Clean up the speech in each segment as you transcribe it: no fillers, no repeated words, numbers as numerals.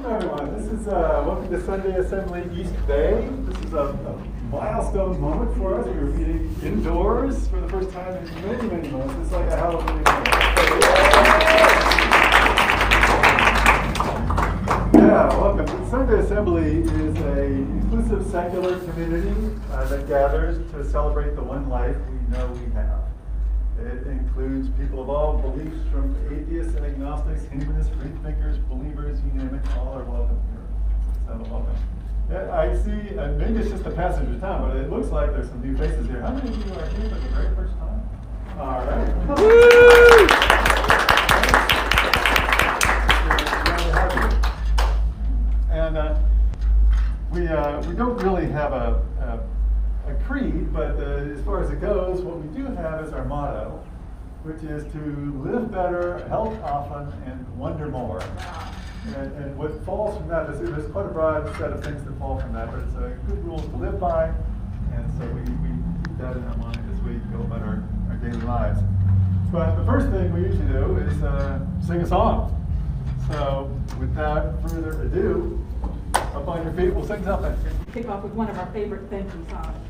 Welcome everyone. This is welcome to Sunday Assembly East Bay. This is a milestone moment for us. We're meeting indoors for the first time in many, many months. It's like a Halloween moment. Yeah, welcome. Sunday Assembly is an inclusive secular community that gathers to celebrate the one life we know we have. It includes people of all beliefs, from atheists and agnostics, humanists, free thinkers, believers, you name it, all are welcome here. So welcome. Yeah, I see, maybe it's just the passage of time, but it looks like there's some new faces here. How many of you are here for the very first time? All right. Woo! And we don't really have a creed, but as far as it goes, what we do have is our motto, which is to live better, help often, and wonder more. And what falls from that is there's quite a broad set of things that fall from that, but it's good rules to live by, and so we keep that in our mind as we go about our daily lives. But the first thing we usually do is sing a song. So without further ado, up on your feet, we'll sing something. Kick off with one of our favorite thank you songs.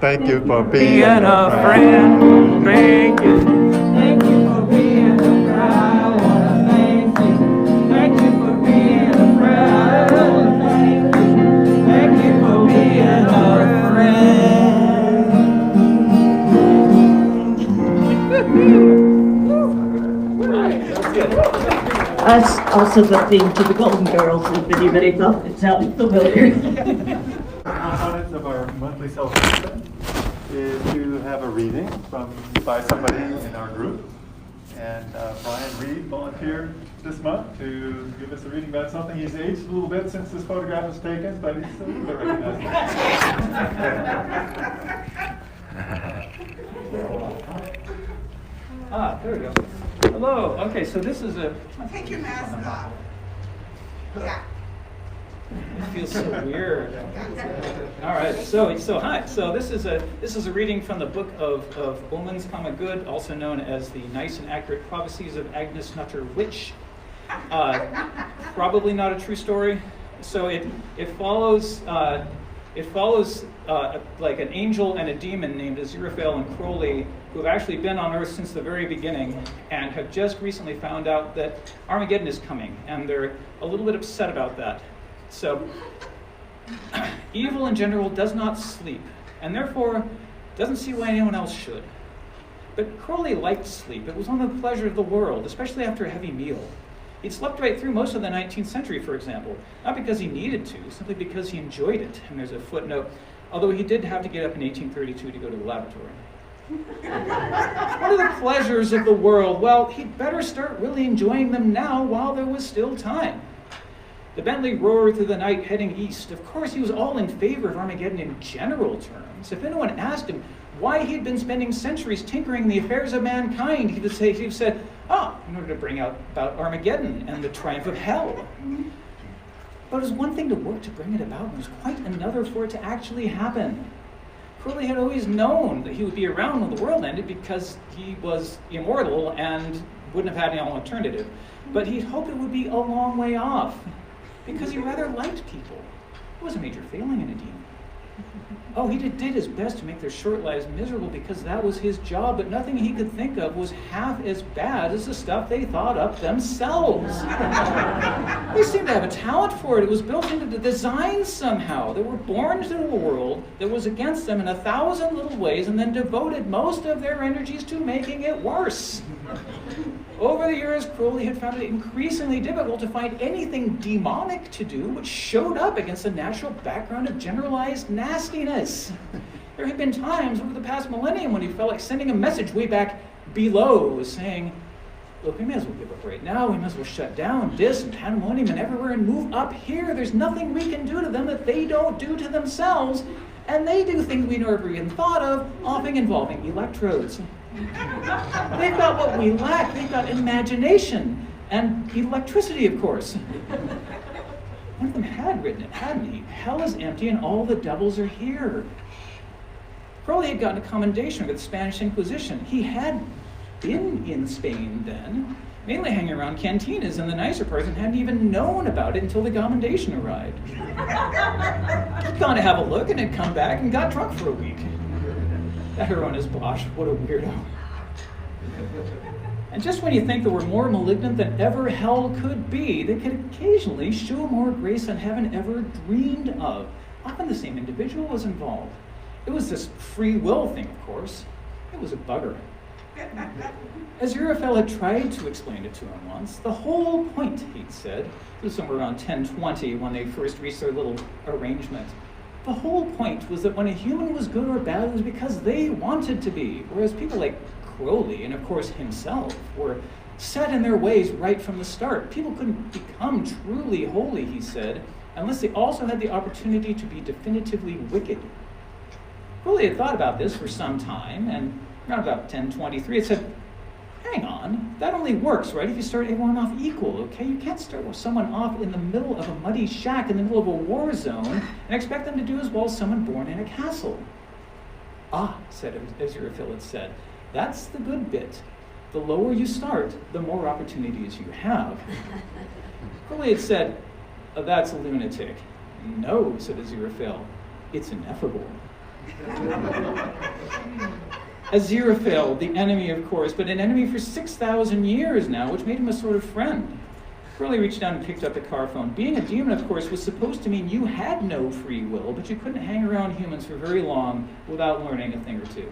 Thank you for being a friend. Thank you. Thank you for being a friend. I wanna thank you. Thank you for being a friend. I wanna thank you. Thank you for being a friend. us, also the theme to the Golden Girls, if anybody thought it sounded familiar. Components of our monthly celebration is to have a reading by somebody in our group. And Brian Reed volunteered this month to give us a reading about something. He's aged a little bit since this photograph was taken, but he's still a little bit recognizable. There we go. Hello. Okay, so this is a. Take your mask off. Yeah. It feels so weird. All right. So hi. So this is a reading from the book of Omens Common Good, also known as the Nice and Accurate Prophecies of Agnes Nutter Witch. Probably not a true story. So it follows like an angel and a demon named Aziraphale and Crowley, who have actually been on Earth since the very beginning and have just recently found out that Armageddon is coming, and they're a little bit upset about that. So evil in general does not sleep, and therefore doesn't see why anyone else should. But Crowley liked sleep. It was one of the pleasures of the world, especially after a heavy meal. He'd slept right through most of the 19th century, for example, not because he needed to, simply because he enjoyed it. And there's a footnote, although he did have to get up in 1832 to go to the laboratory. What are the pleasures of the world? Well, he'd better start really enjoying them now while there was still time. The Bentley roared through the night heading east. Of course, he was all in favor of Armageddon in general terms. If anyone asked him why he'd been spending centuries tinkering in the affairs of mankind, he would have said, in order to bring out about Armageddon and the triumph of hell. But it was one thing to work to bring it about, and it was quite another for it to actually happen. Crowley had always known that he would be around when the world ended because he was immortal and wouldn't have had any alternative. But he hoped it would be a long way off because he rather liked people. It was a major failing in a demon. Oh, he did his best to make their short lives miserable because that was his job, but nothing he could think of was half as bad as the stuff they thought up themselves. They seemed to have a talent for it. It was built into the design somehow. They were born into a world that was against them in 1,000 little ways and then devoted most of their energies to making it worse. Over the years, Crowley had found it increasingly difficult to find anything demonic to do which showed up against the natural background of generalized nastiness. There had been times over the past millennium when he felt like sending a message way back below saying, look, we may as well give up right now. We might as well shut down this and pandemonium and everywhere and move up here. There's nothing we can do to them that they don't do to themselves. And they do things we never even thought of, often involving electrodes. They've got what we lack. They've got imagination and electricity, of course. One of them had written it, hadn't he? Hell is empty and all the devils are here. Crowley had gotten a commendation with the Spanish Inquisition. He had been in Spain then, mainly hanging around cantinas in the nicer parts, and hadn't even known about it until the commendation arrived. He'd gone to have a look and had come back and got drunk for a week. That Hieronymus Bosch, what a weirdo. And just when you think they were more malignant than ever hell could be, they could occasionally show more grace than heaven ever dreamed of. Often the same individual was involved. It was this free will thing, of course. It was a bugger. Aziraphale had tried to explain it to him once. The whole point, he'd said, it was somewhere around 1020 when they first reached their little arrangement. The whole point was that when a human was good or bad, it was because they wanted to be, whereas people like Crowley, and of course himself, were set in their ways right from the start. People couldn't become truly holy, he said, unless they also had the opportunity to be definitively wicked. Crowley had thought about this for some time, and around about 1023, it said, hang on, that only works, right, if you start everyone off equal, okay? You can't start with someone off in the middle of a muddy shack in the middle of a war zone and expect them to do as well as someone born in a castle. Ah, said Aziraphale had said, that's the good bit. The lower you start, the more opportunities you have. Crowley had said, that's a lunatic. No, said Aziraphale, it's ineffable. Aziraphale, the enemy, of course, but an enemy for 6,000 years now, which made him a sort of friend. Crowley reached down and picked up the car phone. Being a demon, of course, was supposed to mean you had no free will, but you couldn't hang around humans for very long without learning a thing or two.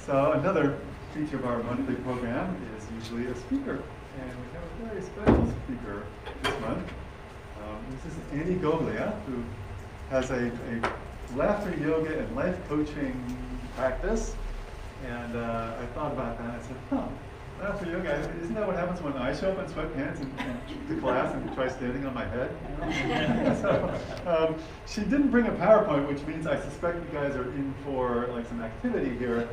So another feature of our monthly program is usually a speaker, and we have a very special speaker this month. This is Annie Goglia, who has a laughter yoga and life coaching practice. And I thought about that, and I said, laughter yoga, isn't that what happens when I show up in sweatpants to class and try standing on my head? So, she didn't bring a PowerPoint, which means I suspect you guys are in for like some activity here.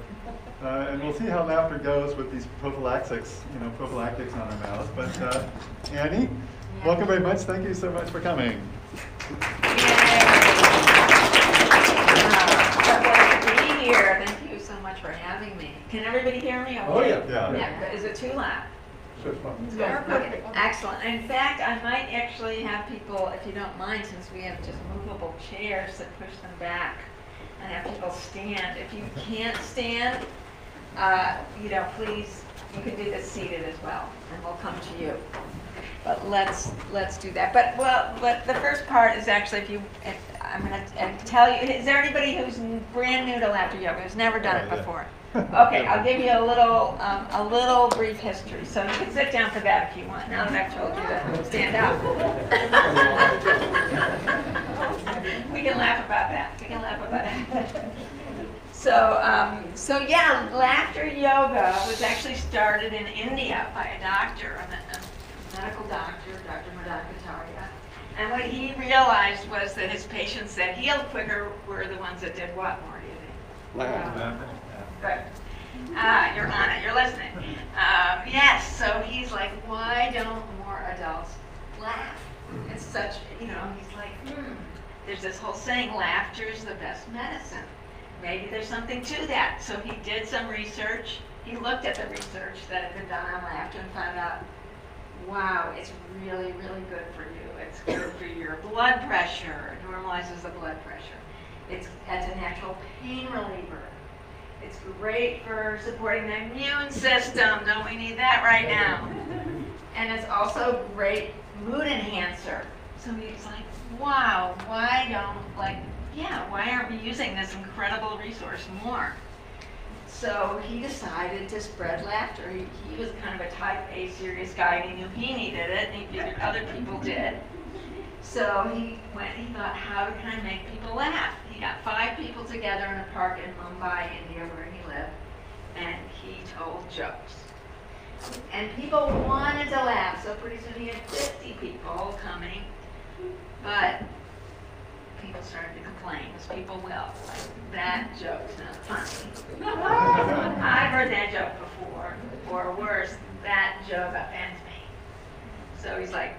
And we'll see how laughter goes with these prophylactics on our mouths. But Annie, welcome very much. Thank you so much for coming. Here. Thank you so much for having me. Can everybody hear me? Okay? Oh, yeah. Yeah. Is it too loud? Sure, fine. Okay. Excellent. In fact, I might actually have people, if you don't mind, since we have just movable chairs that push them back, and have people stand. If you can't stand, please, you can do this seated as well, and we'll come to you. But let's do that. But the first part is actually if I'm going to tell you. Is there anybody who's brand new to laughter yoga, who's never done it before? Okay, I'll give you a little brief history. So you can sit down for that if you want. Now that I've told you to stand up, we can laugh about that. So yeah, laughter yoga was actually started in India by a doctor, a medical doctor, Dr. Madhukataria. And what he realized was that his patients that healed quicker were the ones that did what more, do you think? Laugh. Good. You're on it, you're listening. Yes, so he's like, why don't more adults laugh? It's such, he's like, there's this whole saying, laughter's the best medicine. Maybe there's something to that. So he did some research. He looked at the research that had been done on laughter and found out, wow, it's really, really good for you. It's good for your blood pressure. It normalizes the blood pressure. It's a natural pain reliever. It's great for supporting the immune system. Don't we need that right now? And it's also a great mood enhancer. So he's like, wow, why aren't we using this incredible resource more? So he decided to spread laughter. He was kind of a type A serious guy, and he knew he needed it, and he figured other people did. So he thought, how can I make people laugh? He got 5 people together in a park in Mumbai, India, where he lived, and he told jokes. And people wanted to laugh, so pretty soon he had 50 people coming, but people started to complain, as people will. Like, that joke's not funny. I've heard that joke before, or worse, that joke offends me. So he's like,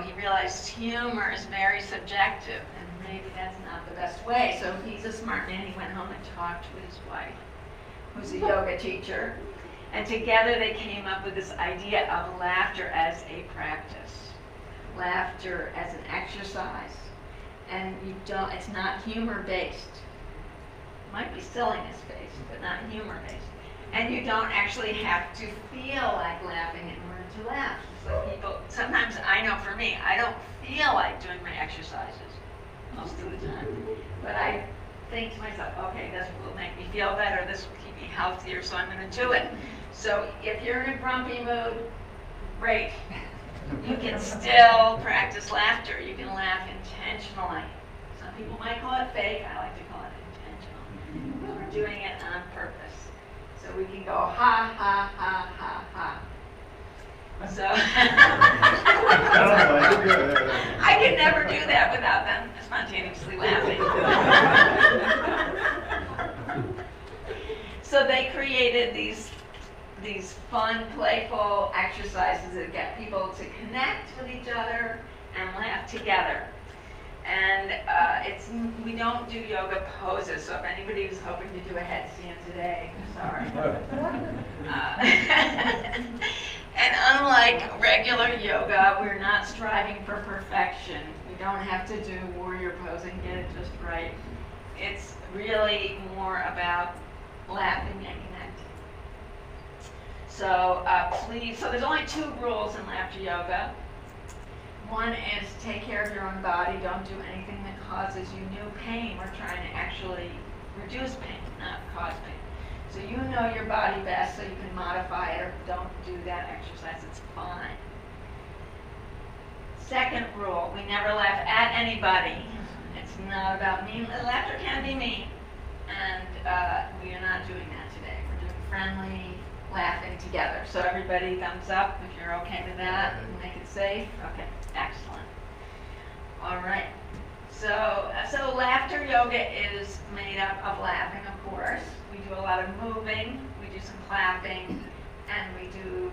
he realized humor is very subjective, and maybe that's not the best way. So he's a smart man. He went home and talked with his wife, who's a yoga teacher, and together they came up with this idea of laughter as a practice, laughter as an exercise. And it's not humor-based. It might be silliness-based, but not humor-based. And you don't actually have to feel like laughing in order to laugh. It's like sometimes I know for me, I don't feel like doing my exercises most of the time. But I think to myself, okay, this will make me feel better, this will keep me healthier, so I'm going to do it. So if you're in a grumpy mood, great. You can still practice laughter. You can laugh intentionally. Some people might call it fake. I like to call it intentional. We're doing it on purpose. So we can go ha, ha, ha, ha, ha. So I could never do that without them spontaneously laughing. So they created these fun, playful exercises that get people to connect with each other and laugh together. And we don't do yoga poses, so if anybody was hoping to do a headstand today, sorry. And unlike regular yoga, we're not striving for perfection. We don't have to do warrior pose and get it just right. It's really more about laughing and connecting. So so there's only 2 rules in laughter yoga. One is take care of your own body. Don't do anything that causes you new pain. We're trying to actually reduce pain, not cause pain. So you know your body best, so you can modify it or don't do that exercise. It's fine. Second rule, we never laugh at anybody. It's not about mean. Laughter can be mean. And we are not doing that today. We're doing friendly laughing together. So everybody thumbs up if you're okay with that and make it safe. Okay, excellent. All right. So laughter yoga is made up of laughing, of course. We do a lot of moving. We do some clapping. And we do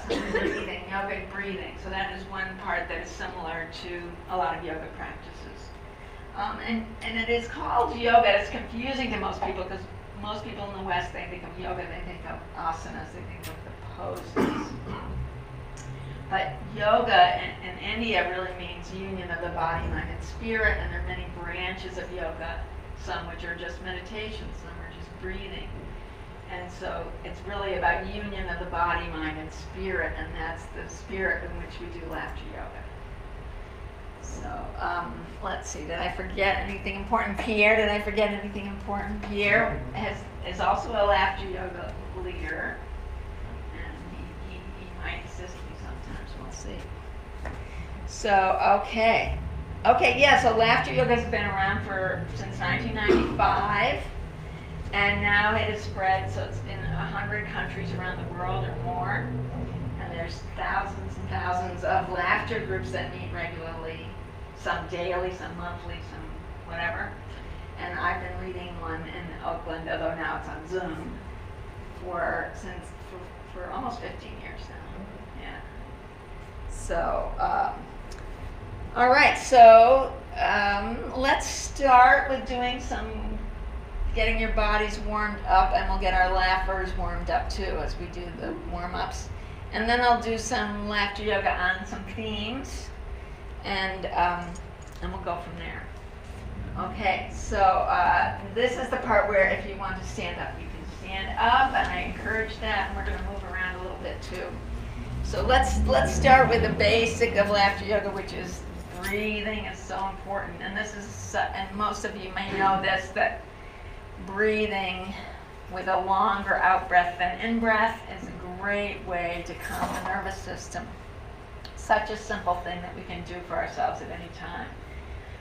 some breathing, yogic breathing. So that is one part that is similar to a lot of yoga practices. And it is called yoga. It's confusing to most people because most people in the West, they think of yoga, they think of asanas, they think of the poses. But yoga in India really means union of the body, mind, and spirit. And there are many branches of yoga, some which are just meditation, some are just breathing. And so it's really about union of the body, mind, and spirit, and that's the spirit in which we do laughter yoga. So let's see, did I forget anything important? Pierre, did I forget anything important? Pierre is also a laughter yoga leader, and he might assist me sometimes, we'll see. So, okay, yeah, so laughter yoga has been around since 1995. And now it has spread, so it's in 100 countries around the world or more. And there's thousands and thousands of laughter groups that meet regularly, some daily, some monthly, some whatever. And I've been leading one in Oakland, although now it's on Zoom, for almost 15 years now. Yeah. So, all right, so let's start with doing getting your bodies warmed up, and we'll get our laughers warmed up too as we do the warm-ups. And then I'll do some laughter yoga on some themes, and we'll go from there. Okay, so this is the part where if you want to stand up, you can stand up, and I encourage that, and we're going to move around a little bit too. So let's start with the basic of laughter yoga, which is breathing is so important. And this is, and most of you may know this, that breathing with a longer out breath than in breath is a great way to calm the nervous system. Such a simple thing that we can do for ourselves at any time.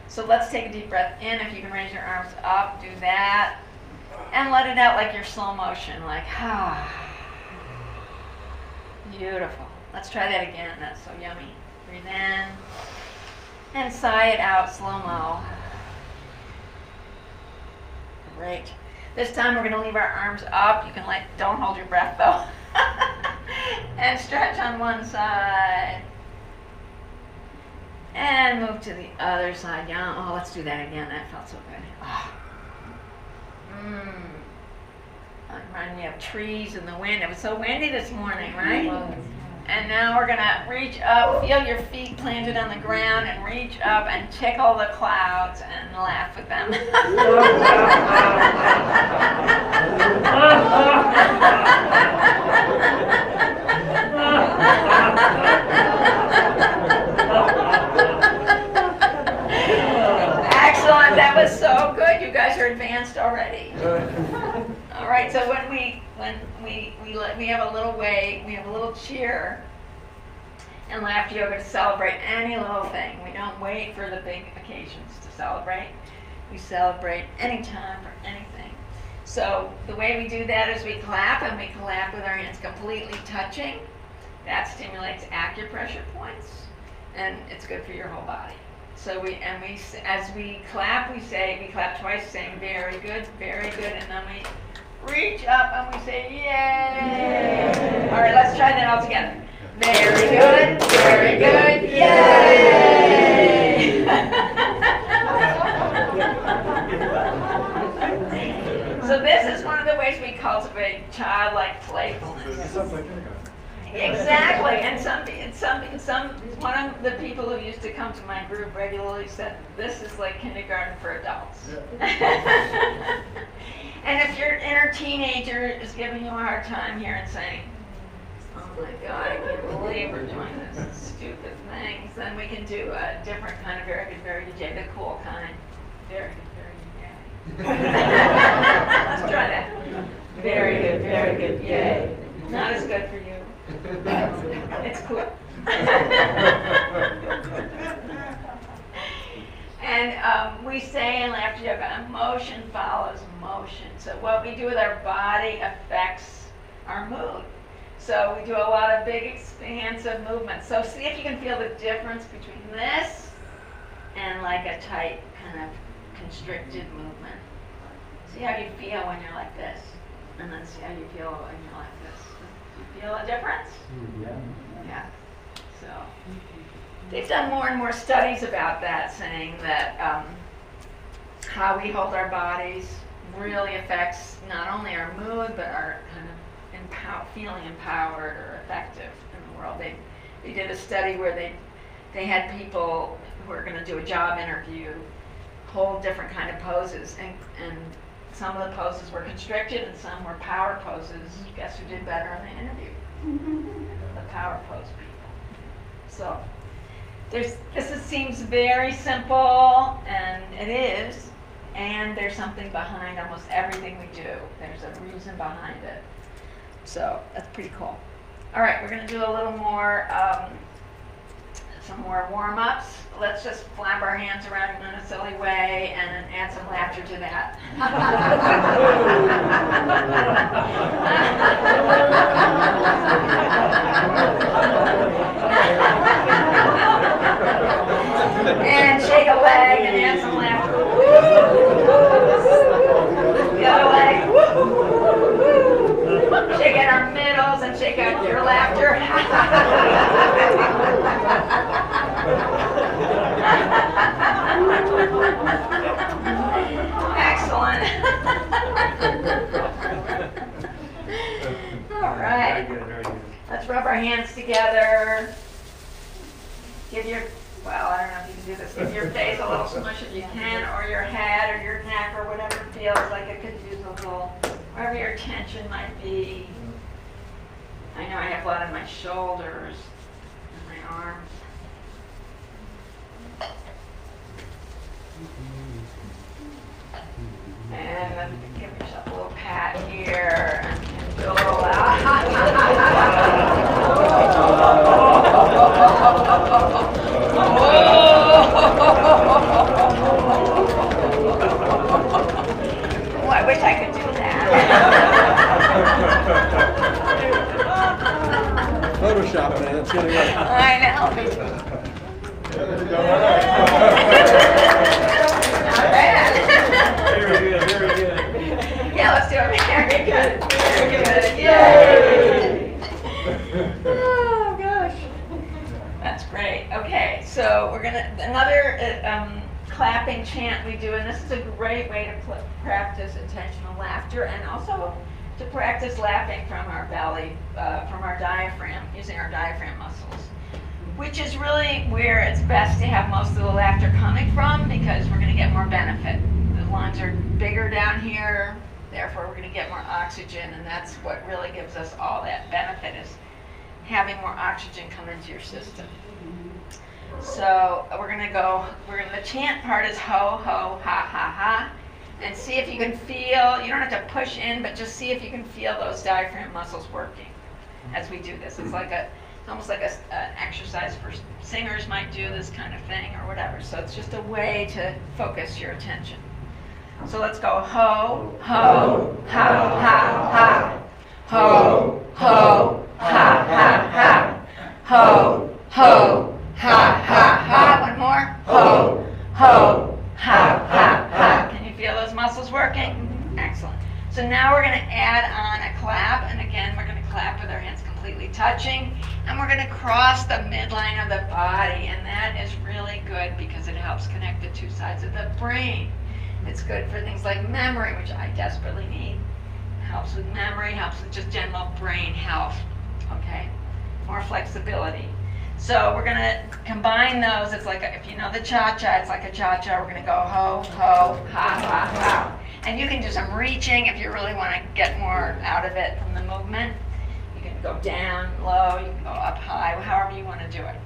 So let's take a deep breath in. If you can raise your arms up, do that. And let it out like you're slow motion, like Beautiful. Let's try that again. That's so yummy. Breathe in. And sigh it out, slow-mo. Great. This time we're going to leave our arms up. You can don't hold your breath though. And stretch on one side. And move to the other side. Yeah. Oh, let's do that again. That felt so good. Reminding me of trees and the wind. It was so windy this morning, right? And now we're going to reach up, feel your feet planted on the ground, and reach up and tickle the clouds and laugh with them. Excellent, that was so good. You guys are advanced already. All right, so when we have a little way, we have a little cheer in laughter yoga to celebrate any little thing. We don't wait for the big occasions to celebrate. We celebrate any time for anything. So the way we do that is we clap, and we clap with our hands completely touching. That stimulates acupressure points, and it's good for your whole body. So as we clap, we clap twice, saying very good, and then we reach up and we say, yay! All right, let's try that all together. Very good, yay! So this is one of the ways we cultivate childlike playfulness. Exactly, and one of the people who used to come to my group regularly said, this is like kindergarten for adults. Yeah. And if your inner teenager is giving you a hard time here and saying, oh my God, I can't believe we're doing this stupid things, then we can do a different kind of very good, yay, the cool kind. Very good, yay. Let's try that. Very good, very good. Yay. Not as good for you. It's cool. And we say in laughter yoga, emotion follows motion. So what we do with our body affects our mood. So we do a lot of big expansive movements. So see if you can feel the difference between this and like a tight kind of constricted movement. See how you feel when you're like this, and then see how you feel when you're like this. Do you feel a difference? Yeah. Yeah. So they've done more and more studies about that, saying that how we hold our bodies really affects not only our mood, but our kind of feeling empowered or effective in the world. They did a study where they had people who were going to do a job interview hold different kind of poses, and some of the poses were constricted and some were power poses. Guess who did better in the interview? The power pose people. So this seems very simple, and it is, and there's something behind almost everything we do. There's a reason behind it. So that's pretty cool. All right, we're going to do a little more, some more warm-ups. Let's just flap our hands around in a silly way and then add some laughter to that. And shake a leg and add some laughter. The other leg. Shake out our middles and shake out your laughter. Excellent. All right. Very good, very good. Let's rub our hands together. Give your, well, I don't know if you can do this. Give your face a little smush if you can, or your head or your neck or whatever feels like it could use a little, wherever your tension might be. I know I have a lot in my shoulders and my arms. And then give yourself a little pat here and do a little Oh, I wish I could do that. Photoshop, man, it's gonna work. I know. Not bad. Very good, very good. Yeah, let's do it. Very good. Very good. Yay! Oh gosh, that's great. Okay, so we're gonna another clapping chant we do, and this is a great way to practice intentional laughter, and also to practice laughing from our belly, from our diaphragm, using our diaphragm muscles, which is really where it's best to have most of the laughter coming from, because we're going to get more benefit. The lungs are bigger down here, therefore we're going to get more oxygen, and that's what really gives us all that benefit, is having more oxygen come into your system. So the chant part is ho, ho, ha, ha, ha. And see if you can feel, you don't have to push in, but just see if you can feel those diaphragm muscles working as we do this. It's almost like an exercise for singers might do this kind of thing or whatever. So it's just a way to focus your attention. So let's go ho, ho, ha, ha, ha. Ho, ho, ha, ha, ha. Ho, ho, ha, ha, ha. One more. Ho, ho, ha, ha, ha. Can you feel those muscles working? Excellent. So now we're going to add on a clap, and again we're going to clap with our hands completely touching, and we're going to cross the midline of the body, and that is really good because it helps connect the two sides of the brain. It's good for things like memory, which I desperately need. Helps with memory, helps with just general brain health. Okay, more flexibility. So we're going to combine those. It's like, if you know the cha-cha, it's like a cha-cha. We're going to go ho, ho, ha, ha, ha. And you can do some reaching if you really want to get more out of it from the movement. You can go down, low, you can go up high, however you want to do it.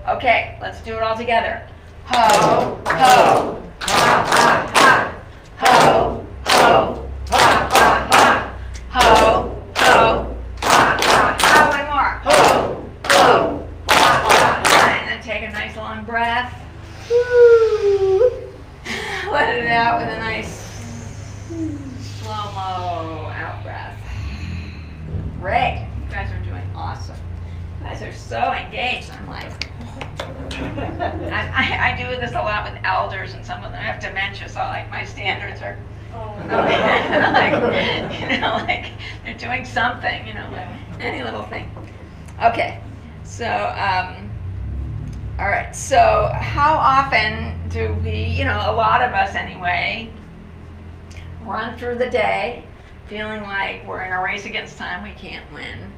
Okay, let's do it all together. Ho, ho, ha, ha, ha. Ho, ho, ha, ha. great. You guys are doing awesome. You guys are so engaged. I'm like, I do this a lot with elders, and some of them have dementia, so like my standards are, like, like they're doing something, like any little thing. Okay, so, all right, so how often do we, a lot of us anyway, run through the day feeling like we're in a race against time, we can't win.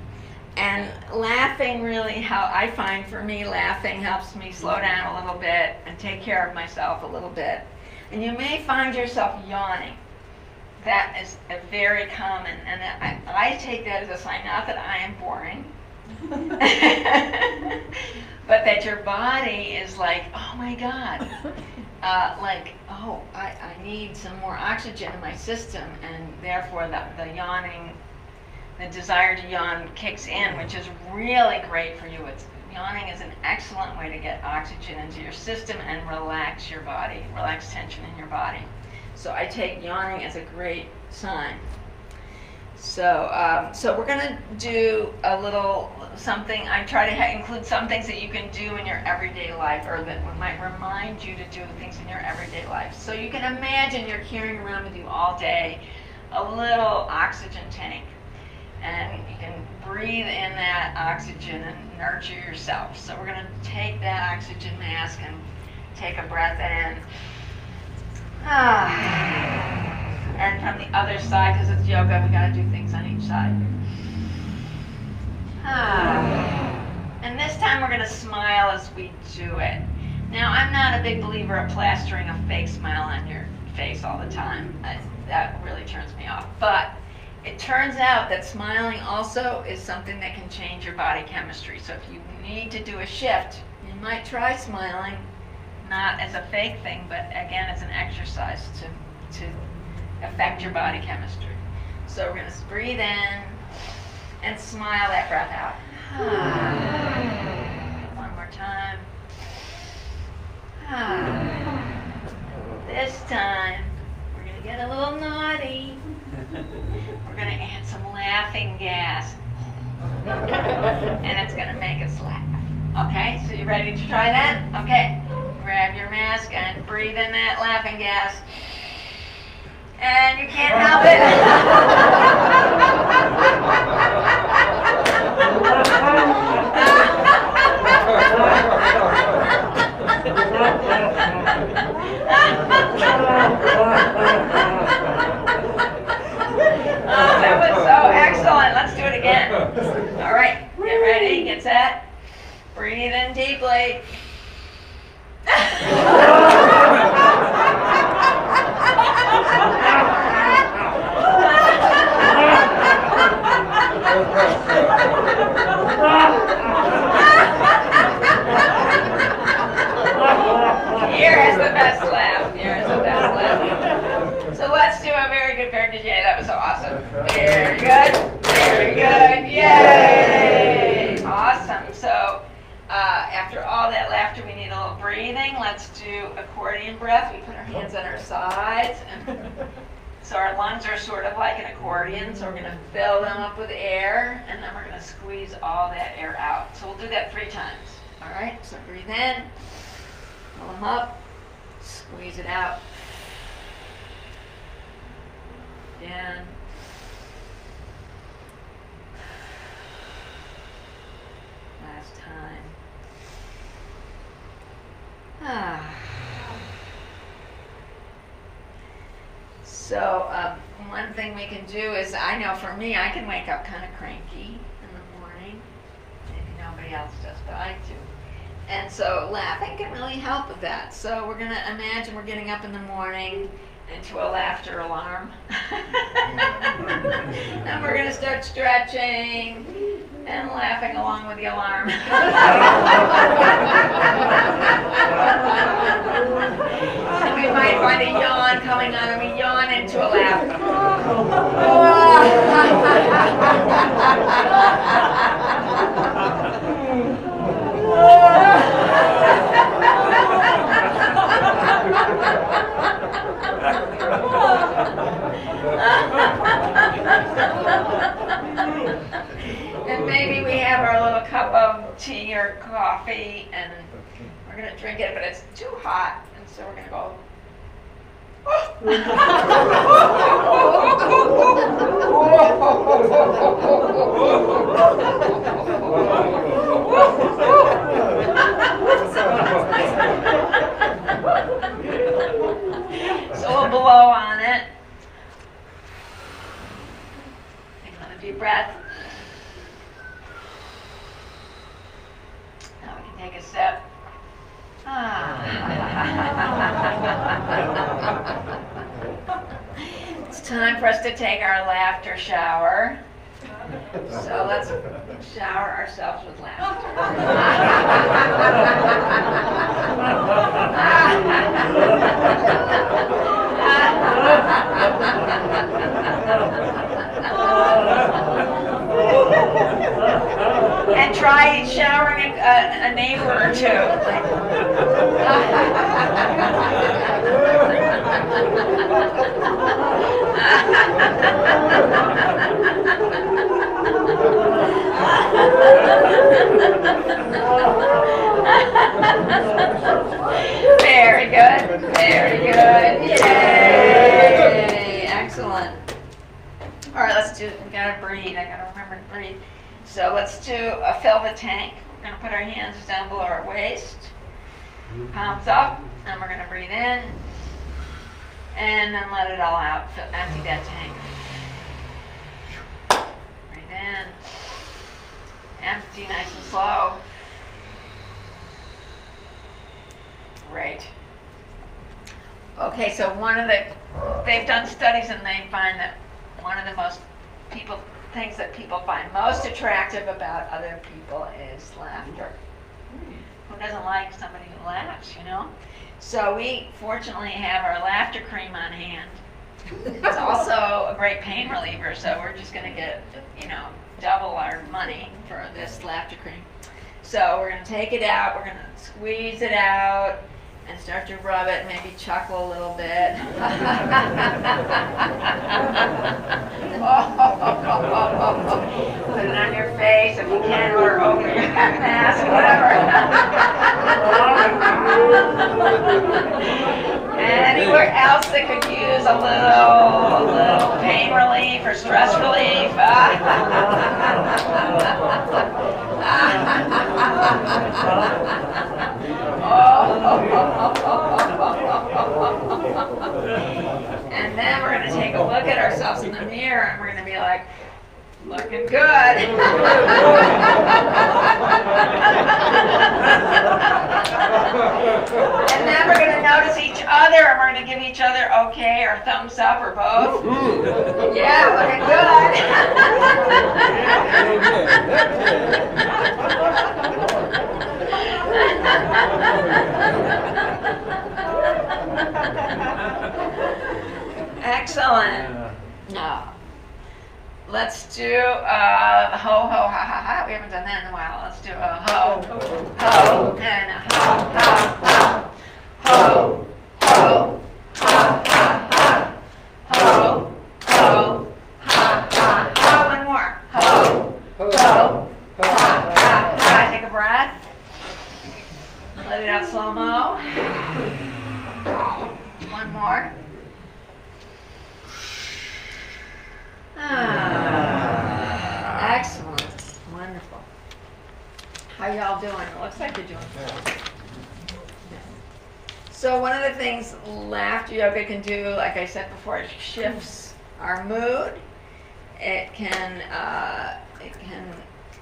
And laughing really, how I find for me, laughing helps me slow down a little bit and take care of myself a little bit. And you may find yourself yawning. That is a very common, and I take that as a sign, not that I am boring, but that your body is like, oh my God, I need some more oxygen in my system, and therefore the yawning, the desire to yawn kicks in, which is really great for you. Yawning is an excellent way to get oxygen into your system and relax your body, relax tension in your body. So I take yawning as a great sign. So we're going to do a little something. I try to include some things that you can do in your everyday life, or that might remind you to do things in your everyday life. So you can imagine you're carrying around with you all day a little oxygen tank. And you can breathe in that oxygen and nurture yourself. So we're going to take that oxygen mask and take a breath in. And from the other side, because it's yoga, we got to do things on each side. And this time we're going to smile as we do it. Now, I'm not a big believer of plastering a fake smile on your face all the time. That really turns me off. But it turns out that smiling also is something that can change your body chemistry. So if you need to do a shift, you might try smiling, not as a fake thing, but again as an exercise to affect your body chemistry. So we're going to breathe in and smile that breath out. One more time. This time, we're going to get a little naughty. We're going to add some laughing gas. And it's going to make us laugh. Okay, so you ready to try that? Okay, grab your mask and breathe in that laughing gas. And you can't help that was so excellent. Let's do it again. All right, get ready, get set. Breathe in deeply. Here is the best laugh. Here is the best laugh. So let's do a very good Père DJ. That was so awesome. Very good. Very good. Yay! Awesome. So after all that laughter, we need a little breathing. Let's do accordion breath. We put our hands on our sides. So our lungs are sort of like an accordion. So we're going to fill them up with air, and then we're going to squeeze all that air out. So we'll do that 3 times. All right? So breathe in. Fill them up. Squeeze it out. Again. Last time. So one thing we can do is, I know for me, I can wake up kind of cranky in the morning. Maybe nobody else does, but I do. And so laughing can really help with that. So we're going to imagine we're getting up in the morning into a laughter alarm. And we're going to start stretching and laughing along with the alarm. And we might find a yawn coming on, and we yawn into a laugh. And maybe we have our little cup of tea or coffee, and we're going to drink it, but it's too hot, and so we're going to go. So we'll blow on it. Take another deep breath. Now we can take a sip. It's time for us to take our laughter shower. So let's shower ourselves with laughter. And try showering a neighbor or two. Very good, very good. Yay! Excellent. All right, let's do, we gotta breathe. I gotta remember to breathe. So let's do fill the tank. We're gonna put our hands down below our waist, palms up, and we're gonna breathe in, and then let it all out. Empty that tank. Breathe in. Empty, nice and slow. Great. Okay, so they've done studies and they find that one of the things that people find most attractive about other people is laughter. Who doesn't like somebody who laughs, you know? So we fortunately have our laughter cream on hand. It's also a great pain reliever, so we're just going to get, double our money for this laughter cream. So we're going to take it out, we're going to squeeze it out, and start to rub it, maybe chuckle a little bit. Put it on your face if you can, or over your mask, whatever. Anywhere else that could use a little pain relief or stress relief. And then we're going to take a look at ourselves in the mirror and we're going to be like, looking good. And then we're going to notice each other and we're going to give each other okay or thumbs up or both. Yeah, looking good. Excellent. No. Let's do the ho, ho, ha, ha, ha. We haven't done that in a while. Let's do a ho, ho, and a ha, ha, ha. Ho, ho, ha, ha, ha. Ho, ho, ha, ha, ha. One more. Ho, ho, ha, ha, ha. Take a breath. Let it out slow-mo. One more. Excellent. Wonderful. How y'all doing? It looks like you're doing good. So one of the things laughter yoga can do, like I said before, it shifts our mood. It can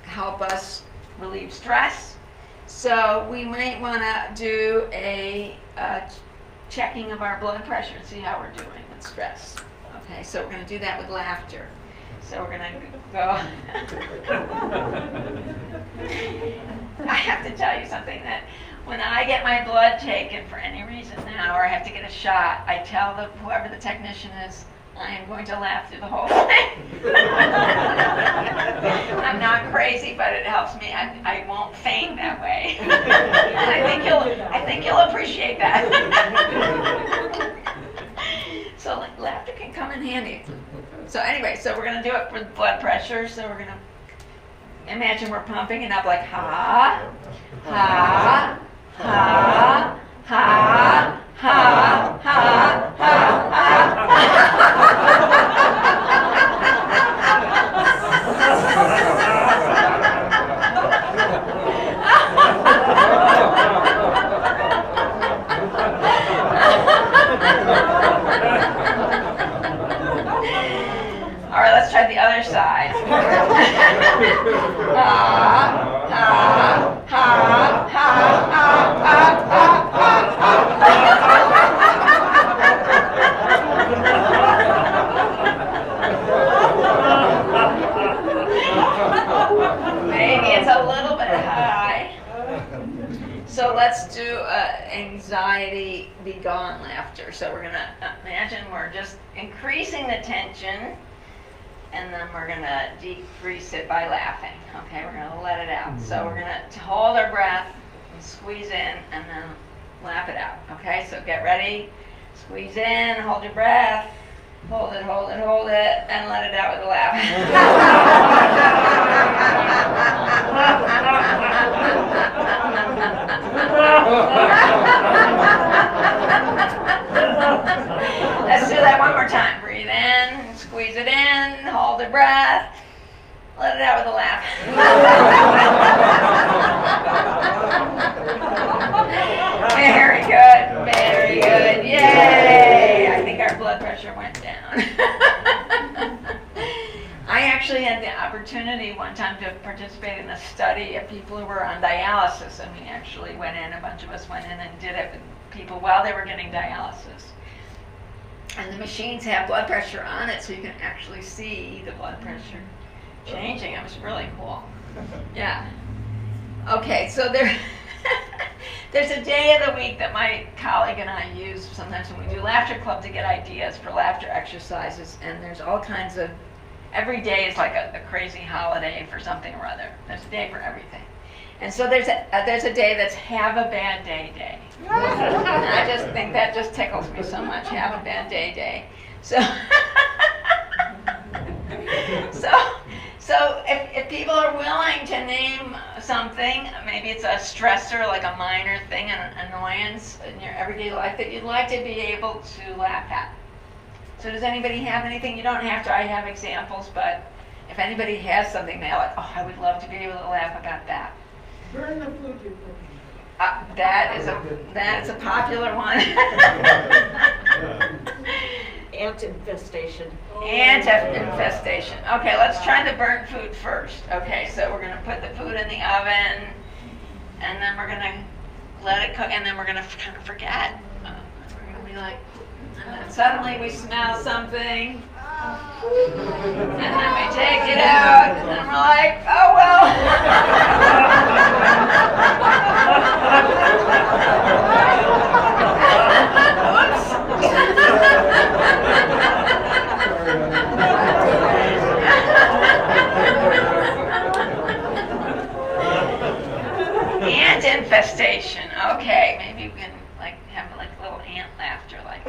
help us relieve stress. So we might want to do a checking of our blood pressure and see how we're doing with stress. Okay, so we're going to do that with laughter. So we're going to go. I have to tell you something, that when I get my blood taken for any reason now, or I have to get a shot, I tell whoever the technician is, I am going to laugh through the whole thing. I'm not crazy, but it helps me. I won't faint that way. And I think you'll appreciate that. So laughter can come in handy. So anyway, so we're gonna do it for the blood pressure. So we're gonna imagine we're pumping it up like ha, ha, ha, ha, ha, ha, All right, let's try the other side. Ha, ha, ha, maybe it's a little bit high. So let's do anxiety be gone laughter. So we're gonna imagine we're just increasing the tension, and then we're gonna decrease it by laughing. Okay, we're gonna let it out. So we're gonna hold our breath and squeeze in, and then laugh it out. Okay, so get ready. Squeeze in, hold your breath, hold it, hold it, hold it, and let it out with a laugh. Let's do that one more time. Breathe in, squeeze it in, hold the breath, let it out with a laugh. Very good, very good. Yay! I think our blood pressure went down. I actually had the opportunity one time to participate in a study of people who were on dialysis, and we actually went in, a bunch of us went in and did it with people while they were getting dialysis. And the machines have blood pressure on it, so you can actually see the blood pressure changing. It was really cool. Yeah. Okay, so there's a day of the week that my colleague and I use sometimes when we do Laughter Club to get ideas for laughter exercises, and there's all kinds of, every day is like a crazy holiday for something or other. There's a day for everything. And so there's a day that's Have a Bad Day Day. And I just think that just tickles me so much, Have a Bad Day Day. So, so if people are willing to name something, maybe it's a stressor, like a minor thing, an annoyance in your everyday life that you'd like to be able to laugh at. So does anybody have anything? You don't have to, I have examples, but if anybody has something, they're like, oh, I would love to be able to laugh about that. Burn the food you're cooking. That is a popular one. Ant infestation. Ant infestation. Okay, let's try the burnt food first. Okay, so we're going to put the food in the oven, and then we're going to let it cook, and then we're going to kind of forget. We're going to be like, and then suddenly we smell something, and then we take it out, and then we're like, oh well. Ant infestation. Okay, maybe we can like have like little ant laughter, like.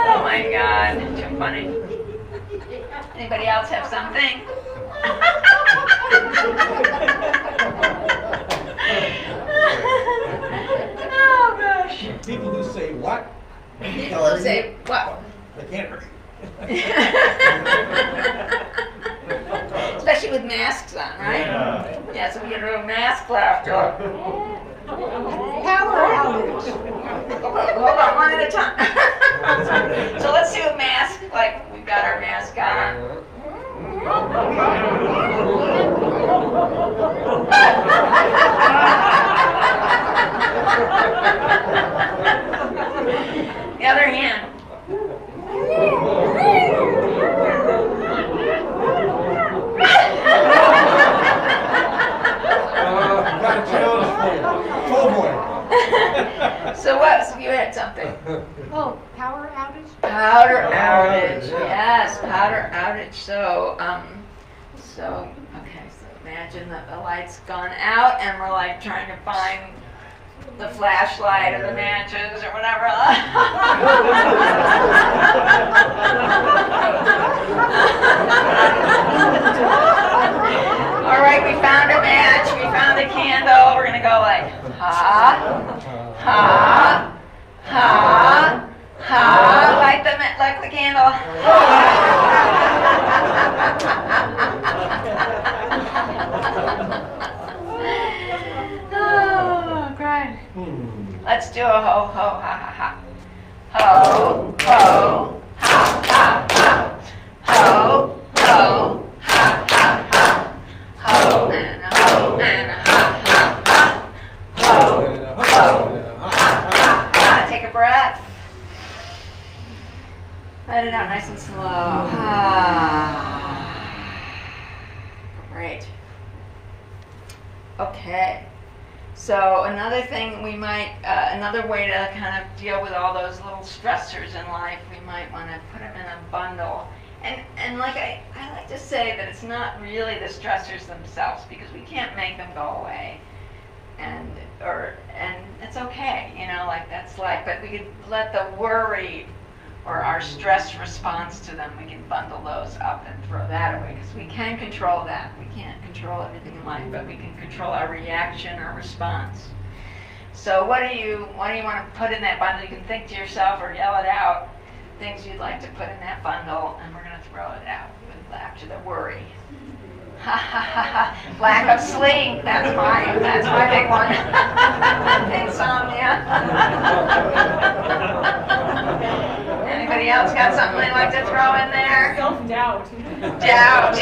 Oh my God, too funny. Anybody else have something? Oh gosh. People who say what? People will say what? They can't breathe. Especially with masks on, right? Yeah, so we get real mask laughter. Power outage. Hold on, one at a time. So let's do a mask, like we've got our mask on. The other hand. Got a challenge for you. Tall boy. So what? So you had something. Oh, power outage? Powder outage. Yes, powder outage. So So, okay, so imagine that the light's gone out and we're like trying to find the flashlight or the matches or whatever. All right, we found a match, we found a candle. We're gonna go like, ha, ha, ha, ha. Light the candle. Oh, great. Let's do a ho, ho, ha, ha, ha. Ho, ho, ha, ha, ha. Ho, ho, ha, ha, ha. Ho, and a ho, and a ha, ha, ha. Ho, ho, ha, ha, ha. Take a breath. Let it out nice and slow. Great. Okay. So another thing we might, another way to kind of deal with all those little stressors in life, we might want to put them in a bundle. And like I like to say that it's not really the stressors themselves, because we can't make them go away. And it's okay, you know, like that's life. But we could let the worry or our stress response to them, we can bundle those up and throw that away, because we can control that. We can't control everything in life, but we can control our reaction, our response. So what do you want to put in that bundle? You can think to yourself or yell it out, things you'd like to put in that bundle, and we're going to throw it out with laughter, the worry. Ha ha ha ha. Lack of sleep. That's my big one. Insomnia. Anybody else got something they'd like to throw in there? Self-doubt. Doubt.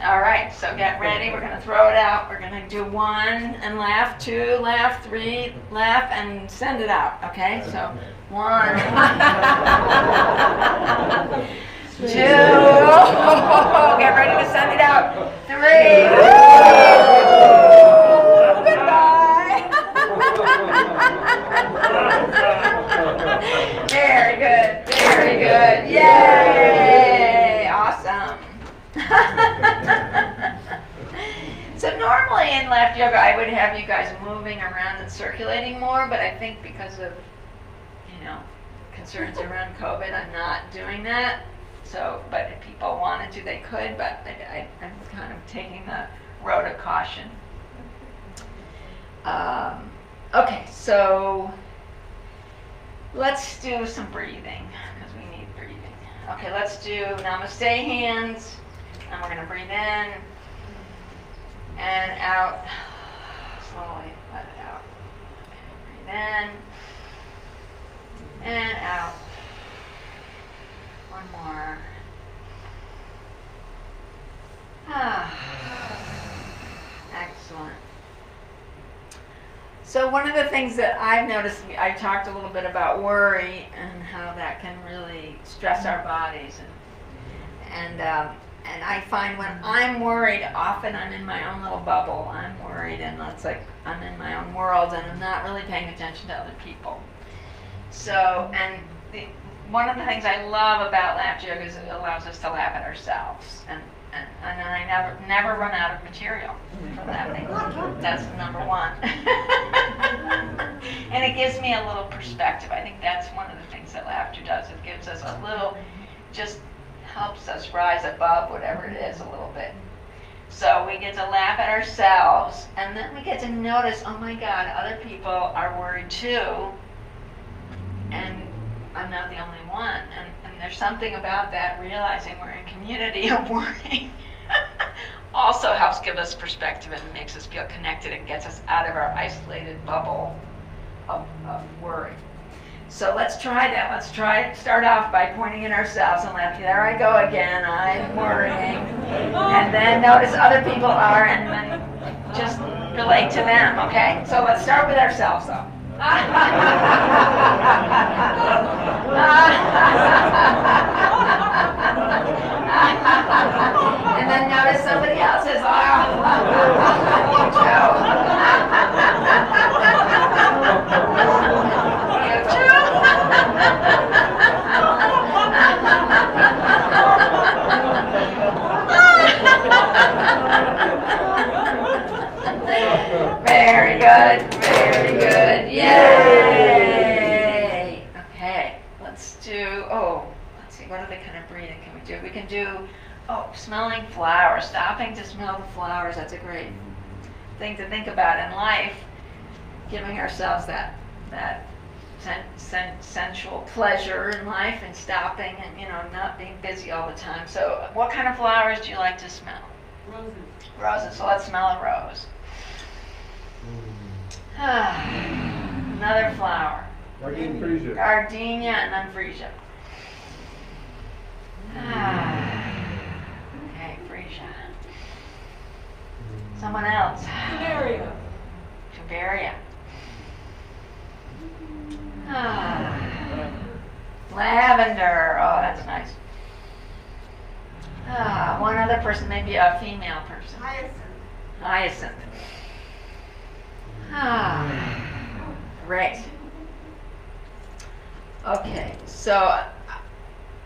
All right, so get ready. We're going to throw it out. We're going to do 1 and laugh, 2, laugh, 3, laugh, and send it out. Okay, so 1, 2, get ready to send it out. 3, goodbye. Very good, very good. Yay, awesome. So normally in left yoga I would have you guys moving around and circulating more, but I think because of, you know, concerns around COVID, I'm not doing that. So, but if people wanted to, they could, but I'm kind of taking the road of caution. Okay, so let's do some breathing, because we need breathing. Okay, let's do namaste hands, and we're going to breathe in and out. Slowly let it out. Okay, breathe in and out. One more. Excellent. So one of the things that I've noticed, I talked a little bit about worry and how that can really stress our bodies, and I find when I'm worried, often I'm in my own little bubble. I'm worried, and it's like I'm in my own world, and I'm not really paying attention to other people. So, and one of the things I love about laughter yoga is it allows us to laugh at ourselves, and I never run out of material for laughing. That's number one. And it gives me a little perspective. I think that's one of the things that laughter does. It gives us a little, just helps us rise above whatever it is a little bit. So we get to laugh at ourselves, and then we get to notice, oh my God, other people are worried too, and I'm not the only one. And there's something about that, realizing we're in community of worry also helps give us perspective and makes us feel connected and gets us out of our isolated bubble of worry. So let's try that. Let's start off by pointing at ourselves and laughing. There I go again, I'm worrying. And then notice other people are, and then just relate to them, okay? So let's start with ourselves though. And then notice somebody else's. You too. You too. see, what other kind of breathing can we do? We can do, smelling flowers, stopping to smell the flowers. That's a great thing to think about in life, giving ourselves that sensual pleasure in life and stopping and, not being busy all the time. So what kind of flowers do you like to smell? Roses. Roses. So let's smell a rose. Another flower. Gardenia freesia. Gardenia and then freesia. Okay, freesia. Someone else. Canaria. Bavaria. Lavender. Oh, that's nice. One other person, maybe a female person. Hyacinth. Great. Okay, so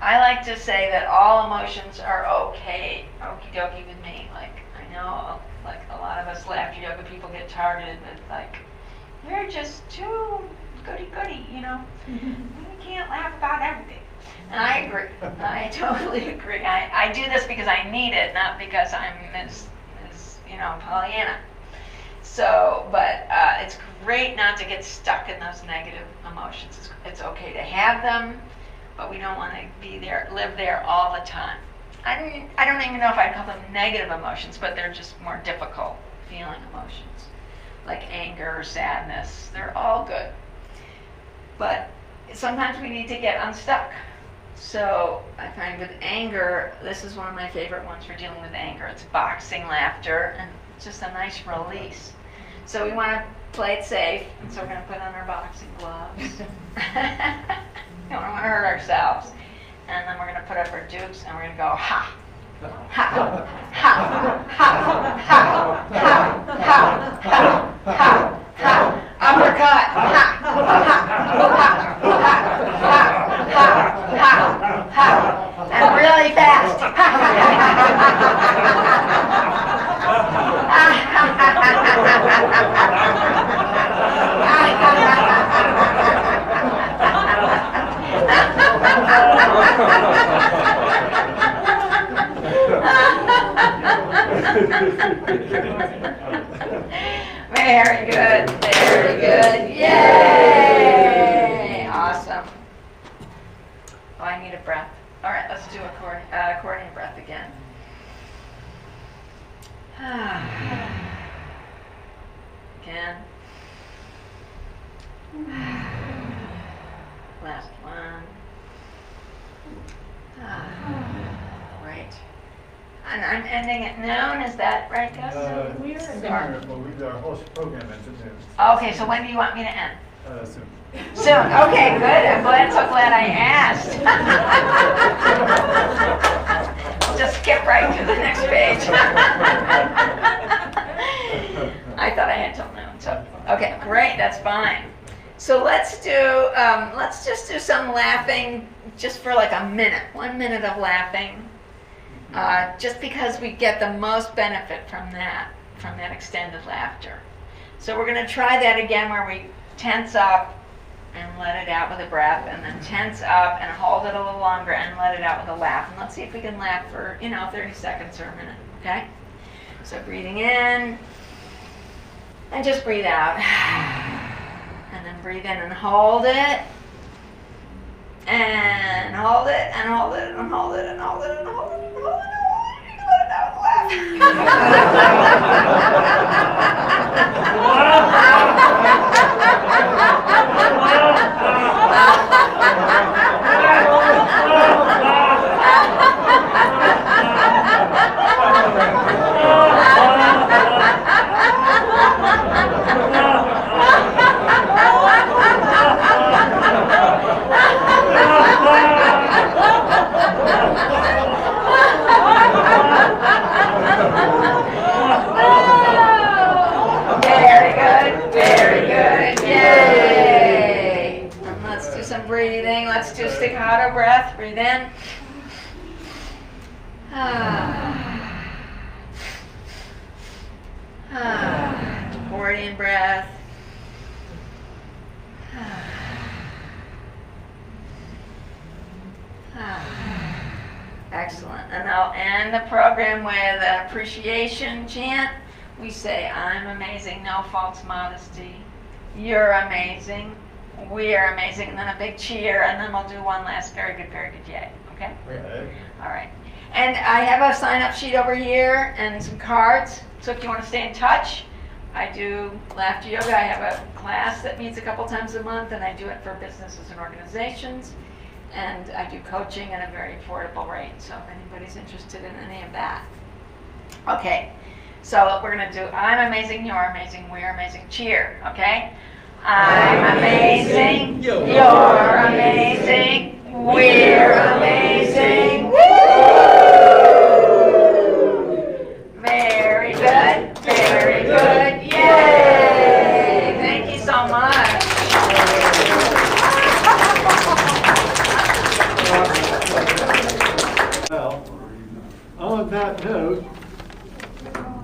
I like to say that all emotions are okay, okie dokie with me. Like, I know, like a lot of us laughter yoga people get targeted with like, you're just too goody-goody, You can't laugh about everything. And I agree. I totally agree. I do this because I need it, not because I'm Miss Pollyanna. So, but it's great not to get stuck in those negative emotions. It's okay to have them, but we don't want to live there all the time. I don't even know if I'd call them negative emotions, but they're just more difficult feeling emotions, like anger or sadness. They're all good. But sometimes we need to get unstuck. So I find with anger, this is one of my favorite ones for dealing with anger. It's boxing laughter, and it's just a nice release. So we want to play it safe, and so we're going to put on our boxing gloves. We don't want to hurt ourselves. And then we're going to put up our dukes, and we're going to go, ha, ha, ha, ha, ha, ha, ha, ha, ha, uppercut, ha, ha, ha, ha, ha, ha, ha, and really fast. Very good, very good. Yay! Awesome. Oh, I need a breath. All right, let's do accordion breath again. Again. Last one. Right. And I'm ending at noon, is that right, Gus? Sooner, but our whole program ends at noon. Okay, so when do you want me to end? Soon. Soon. Okay, good. I'm so glad I asked. I'll just skip right to the next page. I thought I had till noon. So, okay, great. That's fine. So let's just do some laughing, just for like a minute. 1 minute of laughing. Just because we get the most benefit from that extended laughter. So we're going to try that again, where we tense up and let it out with a breath, and then tense up and hold it a little longer and let it out with a laugh. And let's see if we can laugh for 30 seconds or a minute. Okay? So breathing in and just breathe out, and then breathe in and hold it. And hold it, and hold it, and hold it, and hold it, and hold it, and hold it, and hold it. You can let it out and breathing. Let's do staccato breath. Breathe in. Accordion breath. Excellent. And I'll end the program with an appreciation chant. We say, I'm amazing, no false modesty. You're amazing. We are amazing. And then a big cheer, and then we'll do one last very good, yay. Okay? Okay. All right. And I have a sign-up sheet over here and some cards. So if you want to stay in touch, I do laughter yoga. I have a class that meets a couple times a month, and I do it for businesses and organizations. And I do coaching at a very affordable rate. So if anybody's interested in any of that. Okay. So we're going to do I'm amazing, you're amazing, we're amazing. Cheer. Okay? I'm amazing, you're amazing, we're amazing. Woo! Very good, yay! Thank you so much. Well, on that note,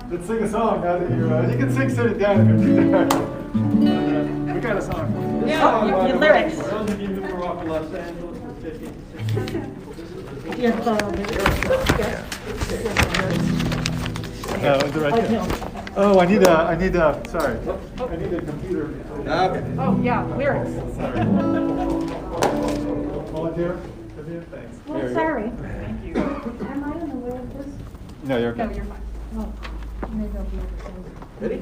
let's sing a song now that you can sing sitting down if you're there. We got a song for you. Yeah, your lyrics. For those of you who grew up in Los Angeles from 50 to 60. Yes, No, it's right here. Oh, I need a computer. Oh, yeah, lyrics. Sorry. Volunteer? Vivian, thanks. Oh, sorry. Thank you. Am I in the way of this? No, you're okay. No, you're fine. Oh, maybe I'll be able to. Ready?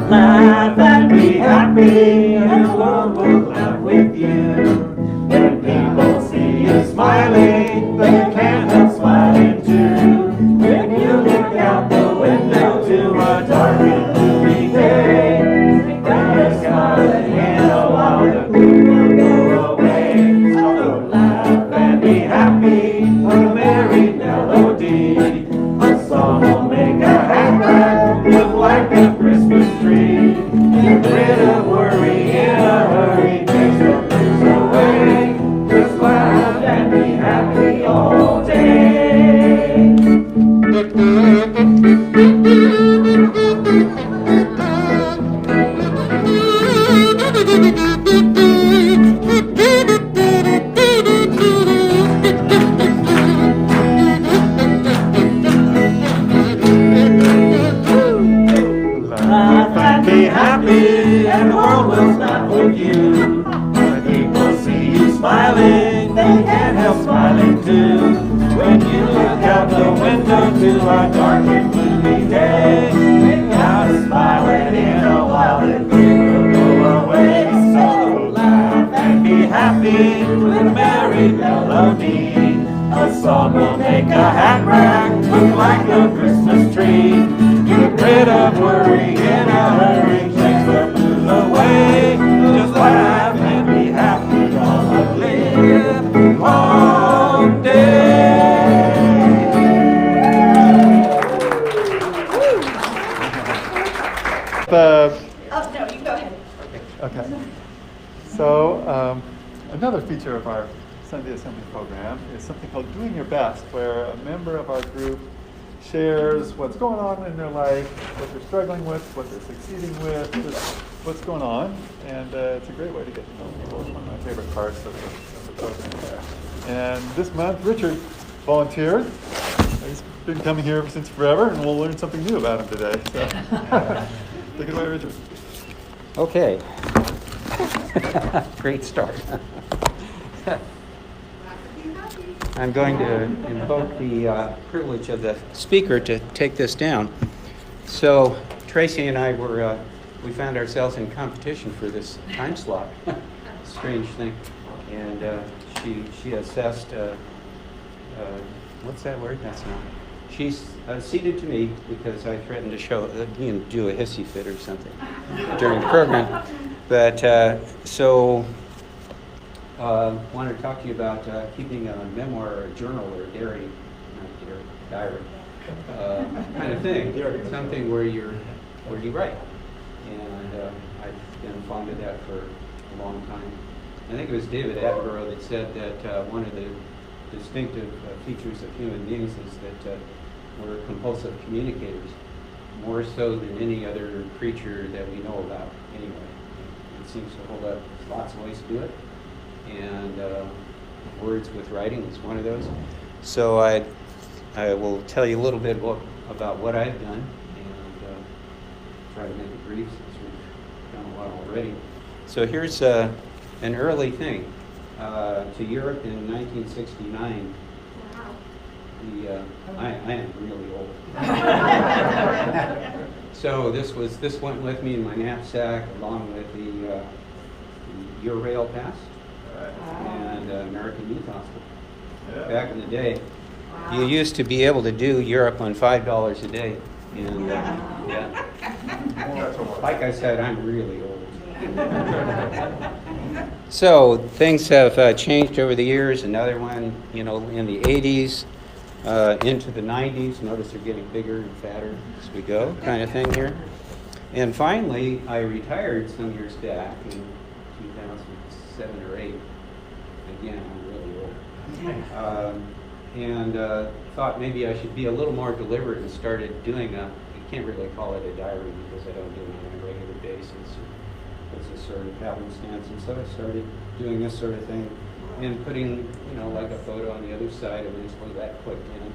Laugh and be happy, and the world will laugh with you. When people see you smiling, they can't help smiling too. When you look out the window to a dark and gloomy day, when you're smiling in a while, the gloom will go away. So laugh and be happy, a merry melody. A song will make a happy look like a Christmas tree. Get rid of worry in a hurry, takes the blues away. Just laugh and be happy all day. Laugh and be happy, and the world will laugh with you. When people see you smiling, they can't help smiling too. When you look out the window to a dark and gloomy day, without a smiling in a while, the gloom will go away. So laugh and be happy with a merry melody. A song will make a hat rack look like a Christmas tree. Get rid of worry in a hurry, takes the blues away. Just laugh and be happy on the live long day. Oh, no, you go ahead. Okay. So another feature of our Sunday Assembly program is something called Doing Your Best, where a member of our group shares what's going on in their life, what they're struggling with, what they're succeeding with, just what's going on. And it's a great way to get to know people. It's one of my favorite parts of the program there. And this month, Richard volunteered. He's been coming here since forever, and we'll learn something new about him today. So take it away, Richard. Okay. Great start. I'm going to invoke the privilege of the speaker to take this down. So Tracy and I we found ourselves in competition for this time slot. Strange thing. And she assessed, what's that word? That's not. She's ceded to me because I threatened to do a hissy fit or something during the program. But wanted to talk to you about keeping a memoir or a journal or a diary kind of thing. Something where you write. And I've been fond of that for a long time. I think it was David Attenborough that said that one of the distinctive features of human beings is that we're compulsive communicators, more so than any other creature that we know about anyway. And seems to hold up. There's lots of ways to do it, and words with writing is one of those. So I will tell you a little bit about what I've done, and try to make it brief since we've done a lot already. So here's an early thing. To Europe in 1969. I am really old. So this went with me in my knapsack along with the Eurail Pass and American Youth Hospital. Yeah. Back in the day, you used to be able to do Europe on $5 a day, and yeah. Like I said, I'm really old. So things have changed over the years. Another one, in the 80s into the 90s. Notice they're getting bigger and fatter as we go, kind of thing here. And finally, I retired some years back in 2007 or 8. Again, I'm really old. And thought maybe I should be a little more deliberate and started doing you can't really call it a diary because I don't do it on a regular basis. It's a sort of happenstance, and so I started doing this sort of thing and putting, like a photo on the other side. Eventually that clicked in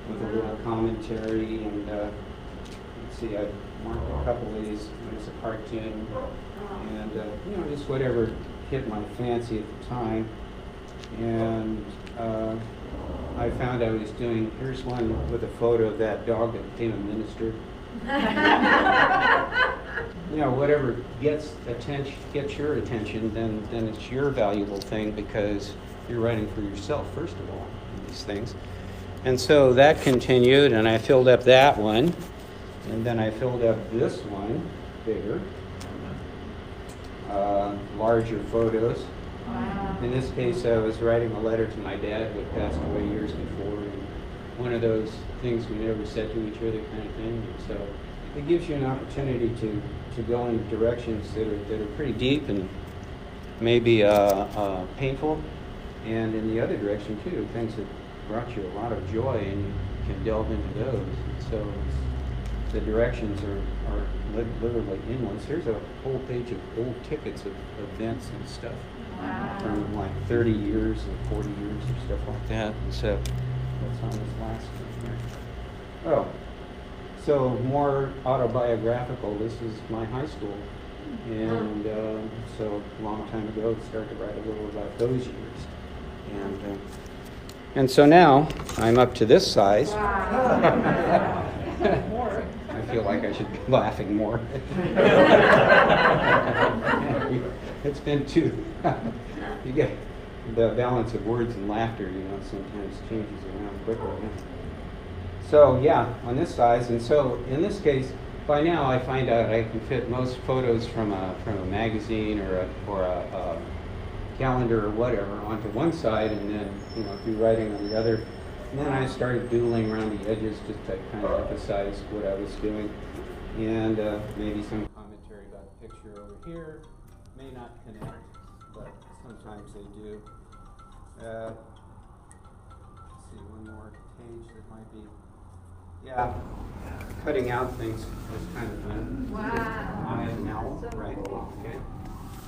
with a little commentary, and let's see, I marked a couple of these. There's a cartoon, and just whatever hit my fancy at the time. And I found I was doing. Here's one with a photo of that dog that became a minister. Whatever gets your attention, then it's your valuable thing because you're writing for yourself first of all in these things. And so that continued, and I filled up that one, and then I filled up this one, bigger, larger photos. Wow. In this case, I was writing a letter to my dad who had passed away years before, and one of those things we never said to each other kind of thing. And so it gives you an opportunity to go in directions that are pretty deep and maybe painful, and in the other direction too, things that brought you a lot of joy, and you can delve into those. And so the directions are literally endless. Here's a whole page of old tickets of events and stuff. Wow. From like 30 years and 40 years or stuff like that. And so that's on this last one here. Oh, so more autobiographical. This is my high school. And so a long time ago, I started to write a little about those years. And so now I'm up to this size. Wow. I feel like I should be laughing more. It's been too. You get the balance of words and laughter, sometimes changes around quickly. So yeah, on this size, and so in this case, by now I find out I can fit most photos from a magazine or a calendar or whatever onto one side, and then through writing on the other. And then I started doodling around the edges just to kind of emphasize what I was doing, and maybe some commentary about the picture over here. May not connect, but sometimes they do. Let's see, one more page that might be. Yeah, cutting out things was kind of fun. Wow. I have an owl, right? Okay.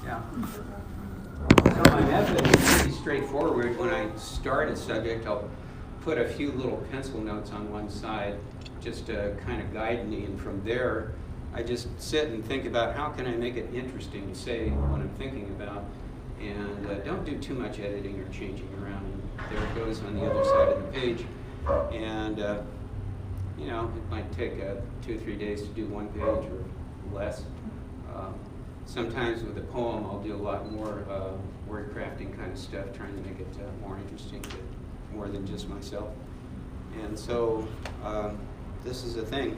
Yeah. So my method is pretty straightforward. When I start a subject, I'll put a few little pencil notes on one side just to kind of guide me, and from there I just sit and think about how can I make it interesting to say what I'm thinking about, and don't do too much editing or changing around. And there it goes on the other side of the page, and it might take 2 or 3 days to do one page or less. Sometimes with a poem I'll do a lot more word crafting kind of stuff, trying to make it more interesting to more than just myself. And so this is a thing.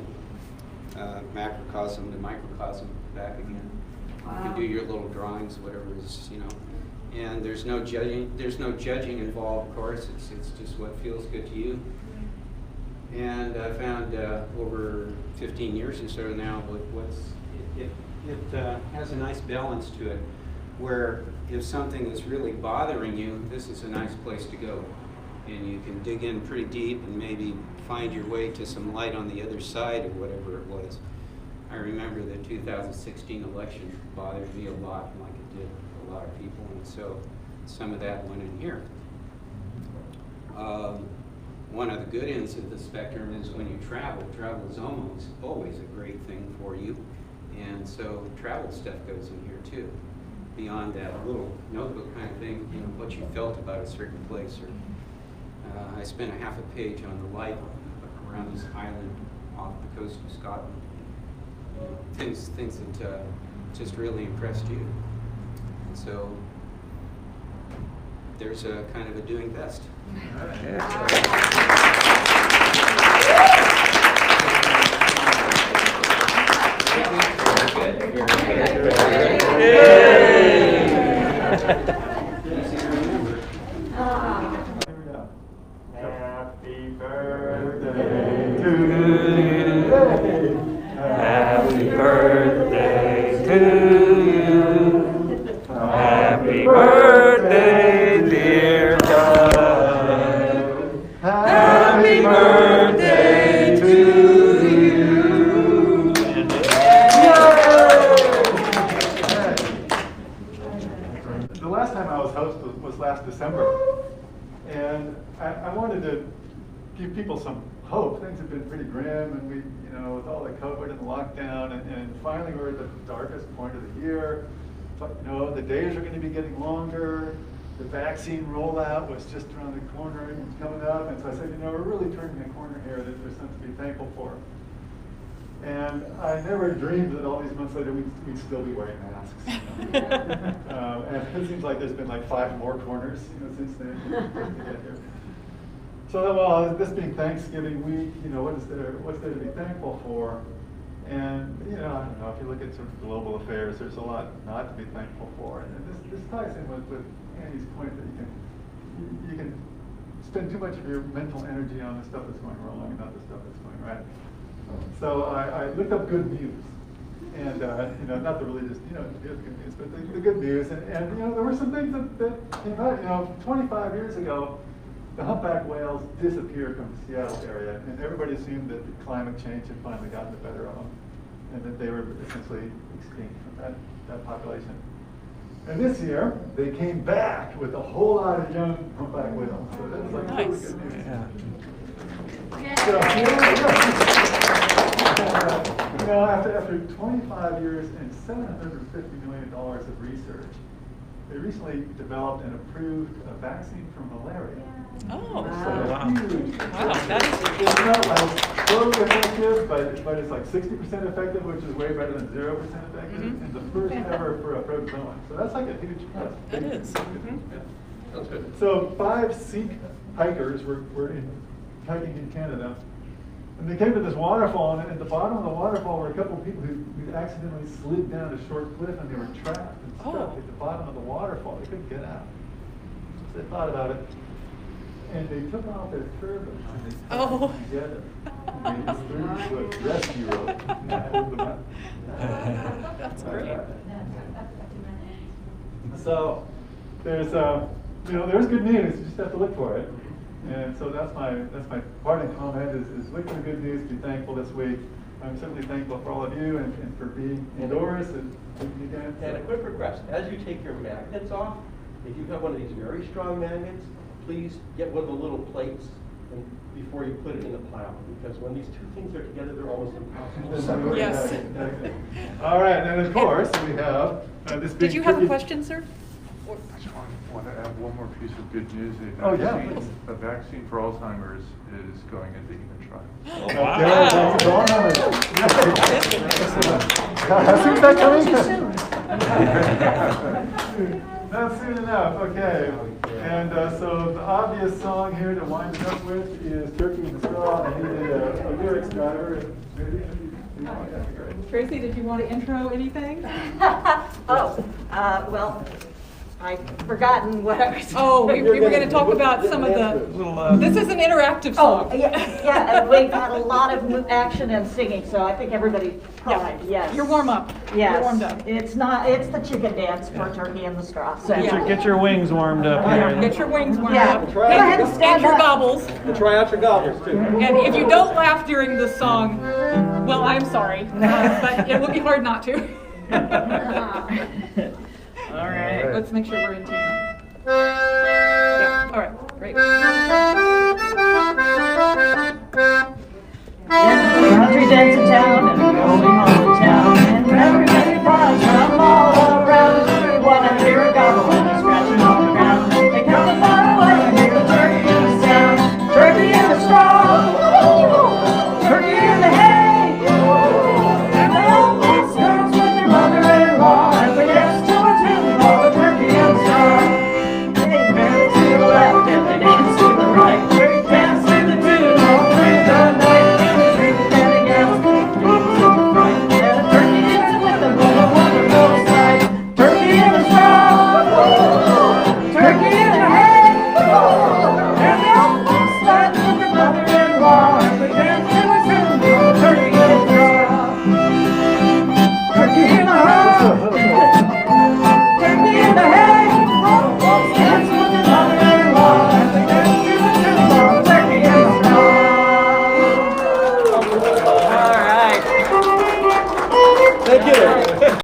Macrocosm to microcosm, back again. Wow. You can do your little drawings, whatever is, and there's no judging. There's no judging involved, of course. It's just what feels good to you. And I found over 15 years or so now, it has a nice balance to it, where if something is really bothering you, this is a nice place to go, and you can dig in pretty deep and maybe find your way to some light on the other side of whatever it was. I remember the 2016 election bothered me a lot, like did a lot of people, and so some of that went in here. One of the good ends of the spectrum is when you travel. Travel is almost always a great thing for you, and so travel stuff goes in here too. Beyond that little notebook kind of thing, you know, what you felt about a certain place. Or I spent a half a page on the life around this island off the coast of Scotland. You know, things that just really impressed you. And so there's a kind of a doing best. Happy birthday to you. Happy birthday to you. Happy birthday, dear God. Happy birthday to you. The last time I was host was last December, and I wanted to give people some hope. Things have been pretty grim, and we, you know, with all the COVID and the lockdown, and finally we're at the darkest point of the year. But, you know, the days are going to be getting longer. The vaccine rollout was just around the corner and it's coming up, and so I said, you know, we're really turning a corner here. That there's something to be thankful for. And I never dreamed that all these months later we'd still be wearing masks. You know? And it seems like there's been like 5 more corners, you know, since then to get here. So, well, this being Thanksgiving week, you know, what's there to be thankful for? And, you know, I don't know, if you look at sort of global affairs, there's a lot not to be thankful for. And this ties in with Andy's point that you can spend too much of your mental energy on the stuff that's going wrong and not the stuff that's going right. So I looked up good news. And, you know, not the religious, you know, good news, but the good news. And, you know, there were some things that came out. You know, 25 years ago, the humpback whales disappeared from the Seattle area, and everybody assumed that the climate change had finally gotten the better of them, and that they were essentially extinct from that population. And this year, they came back with a whole lot of young humpback whales. So that's like really good news. So, you know, after 25 years and $750 million of research, they recently developed and approved a vaccine for malaria. Oh, Wow. wow. Huge. Wow, that is It's not like totally effective, but it's like 60% effective, which is way better than 0% effective, and the first ever for a protozoan. So that's like a huge plus. It is. That's good. So 5 Sikh hikers were hiking in Canada, and they came to this waterfall, and at the bottom of the waterfall were a couple of people who accidentally slid down a short cliff, and they were trapped and stuck at the bottom of the waterfall. They couldn't get out. So they thought about it. And they took off their turbans and they stuck them together. And they threw a rescue rope and pulled them out. That's great. So there's you know, there's good news. You just have to look for it. And so that's my parting comment is look for the good news. Be thankful this week. I'm certainly thankful for all of you and for being indoors and again. And a quick request: as you take your magnets off, if you have one of these very strong magnets, please get one of the little plates before you put it in the pile, because when these two things are together, they're almost impossible to separate. Yes. All right, and of course we have this big. Did you have a question, sir? I just want to add one more piece of good news. A vaccine for Alzheimer's is going into human trials. Oh, wow. Wow. Soon that coming? Not soon enough, okay. And so the obvious song here to wind it up with is Turkey in the Straw. I needed a lyrics driver. Tracy, did you want to intro anything? Well, I've forgotten what I was. Oh, we were going to talk about some of the. This is an interactive song. Oh, yeah, and we've had a lot of action and singing, so I think everybody's primed. Yes. You're warm up. Yes. You're warmed up. It's the chicken dance for Turkey in the Straw. So. Get your wings warmed up here. Get your wings warmed Yeah. up. Go ahead and stand And your up. gobbles. And try out your gobbles too. And if you don't laugh during the song, well, I'm sorry, but it will be hard not to. All right. let's make sure we're in tune. Yeah, all right, great. Country dance in town.